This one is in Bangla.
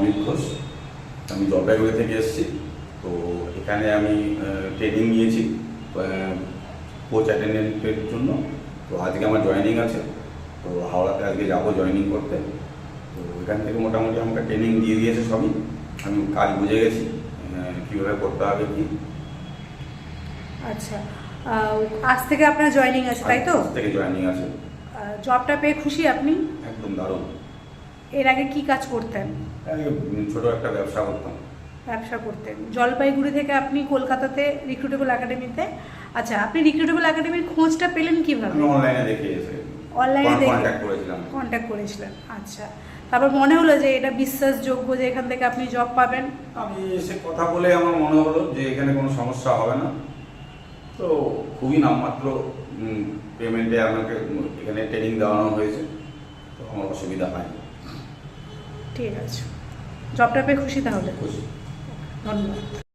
অমিত ঘোষ। আমি জলপাইগুড়ি থেকে এসেছি। তো এখানে আমি ট্রেনিং নিয়েছি কোচ অ্যাটেন্ডেন্টের জন্য। তো আজকে আমার জয়েনিং আছে। তো হাওড়াতে আজকে যাবো জয়েনিং করতে। তো এখান থেকে মোটামুটি আমাকে ট্রেনিং দিয়ে দিয়েছে সবই। আমি কাজ বুঝে গেছি কীভাবে করতে হবে কি। আচ্ছা, আজ থেকে আপনার জয়েনিং আছে তাই তো? আজ থেকে জয়েনিং আছে। জবটা পেয়ে খুশি আপনি? একদম দারুণ। এর আগে কি কাজ করতেন? আগে ছোটো একটা ব্যবসা করতাম। ব্যবসা করতেন জলপাইগুড়ি থেকে আপনি কলকাতাতে রিক্রুটেবল একাডেমিতে। আচ্ছা, আপনি রিক্রুটেবল একাডেমির খোঁজটা পেলেন কিভাবে? আমি অনলাইনে দেখে এসে অনলাইনে দেখে কন্ট্যাক্ট করেছিলেন। আচ্ছা, তারপর মনে হলো যে এটা বিশ্বাসযোগ্য, যে এখান থেকে আপনি জব পাবেন? আমি এসে কথা বলে আমার মনে হলো যে এখানে কোনো সমস্যা হবে না। তো খুবই নামমাত্র পেমেন্টে আমাকে এখানে ট্রেনিং দেওয়ানো হয়েছে। তো আমার অসুবিধা হয়নি। ঠিক আছে, জবটা পেয়ে খুশি তাহলে? খুশি। ধন্যবাদ।